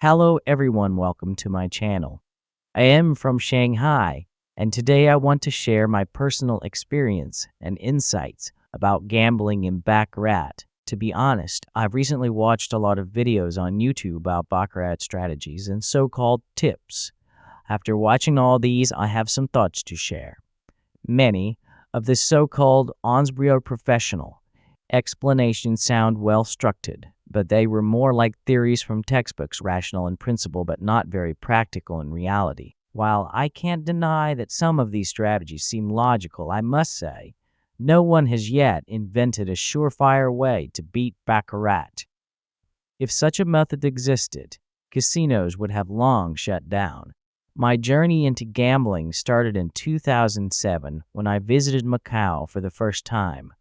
Hello everyone, welcome to my channel. I am from Shanghai, and today I want to share my personal experience and insights about gambling in Baccarat. To be honest, I've recently watched a lot of videos on YouTube about Baccarat strategies and so-called tips. After watching all these, I have some thoughts to share. Many of the so-called Onsbrio professional explanations sound well-structured, but they were more like theories from textbooks, rational in principle but not very practical in reality. While I can't deny that some of these strategies seem logical, I must say, no one has yet invented a surefire way to beat Baccarat. If such a method existed, casinos would have long shut down. My journey into gambling started in 2007 when I visited Macau for the first time.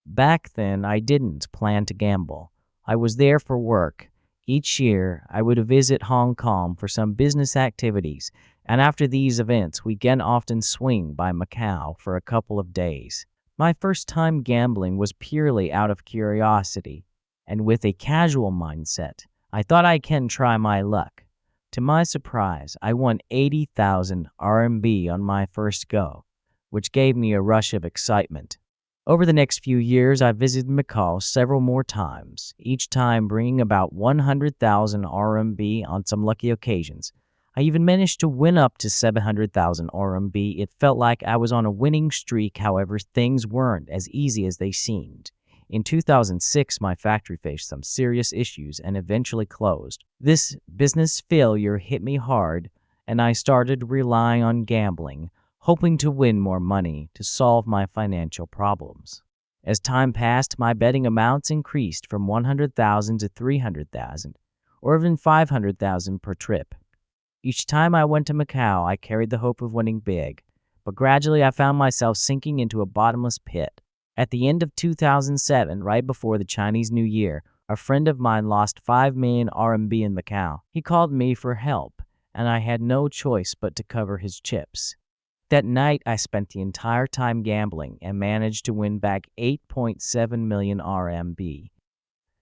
Back then, I didn't plan to gamble. I was there for work. Each year, I would visit Hong Kong for some business activities, and after these events, we again often swing by Macau for a couple of days. My first time gambling was purely out of curiosity, and with a casual mindset, I thought I can try my luck. To my surprise, I won 80,000 RMB on my first go, which gave me a rush of excitement. Over the next few years, I visited Macau several more times, each time bringing about 100,000 RMB on some lucky occasions. I even managed to win up to 700,000 RMB. It felt like I was on a winning streak, however, things weren't as easy as they seemed. In 2006, my factory faced some serious issues and eventually closed. This business failure hit me hard, and I started relying on gambling, hoping to win more money to solve my financial problems. As time passed, my betting amounts increased from 100,000 to 300,000, or even 500,000 per trip. Each time I went to Macau, I carried the hope of winning big, but gradually I found myself sinking into a bottomless pit. At the end of 2007, right before the Chinese New Year, a friend of mine lost 5 million RMB in Macau. He called me for help, and I had no choice but to cover his chips. That night, I spent the entire time gambling and managed to win back 8.7 million RMB.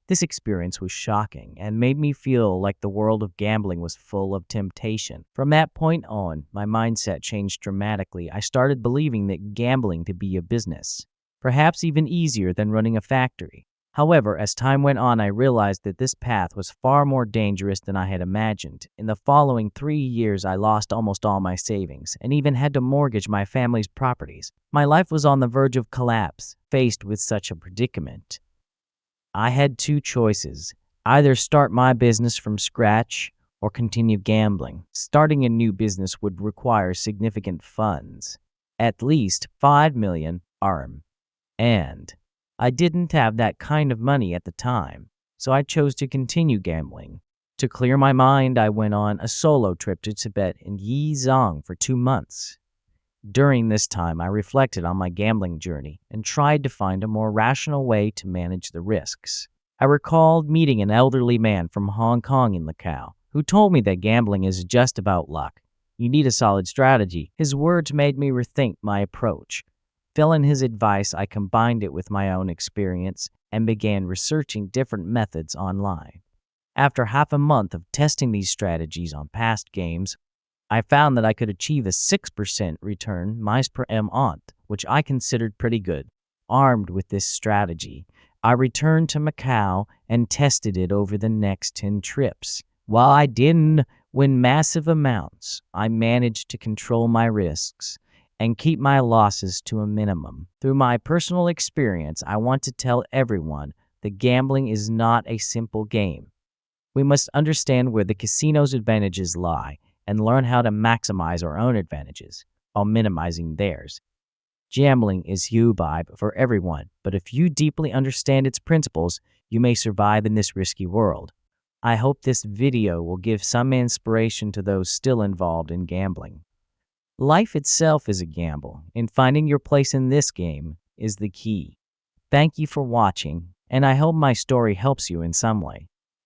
This experience was shocking and made me feel like the world of gambling was full of temptation. From that point on, my mindset changed dramatically. I started believing that gambling could be a business, perhaps even easier than running a factory. However, as time went on, I realized that this path was far more dangerous than I had imagined. In the following 3 years, I lost almost all my savings and even had to mortgage my family's properties. My life was on the verge of collapse. Faced with such a predicament, I had two choices: either start my business from scratch or continue gambling. Starting a new business would require significant funds, at least 5 million RM, and I didn't have that kind of money at the time, so I chose to continue gambling. To clear my mind, I went on a solo trip to Tibet and Yizhong for 2 months. During this time, I reflected on my gambling journey and tried to find a more rational way to manage the risks. I recalled meeting an elderly man from Hong Kong in Macau who told me that gambling is just about luck. You need a solid strategy. His words made me rethink my approach. Following his advice, I combined it with my own experience and began researching different methods online. After half a month of testing these strategies on past games, I found that I could achieve a 6% return miles per month, which I considered pretty good. Armed with this strategy, I returned to Macau and tested it over the next 10 trips. While I didn't win massive amounts, I managed to control my risks and keep my losses to a minimum. Through my personal experience, I want to tell everyone that gambling is not a simple game. We must understand where the casino's advantages lie and learn how to maximize our own advantages while minimizing theirs. Gambling is huge for everyone, but if you deeply understand its principles, you may survive in this risky world. I hope this video will give some inspiration to those still involved in gambling. Life itself is a gamble, and finding your place in this game is the key. Thank you for watching, and I hope my story helps you in some way.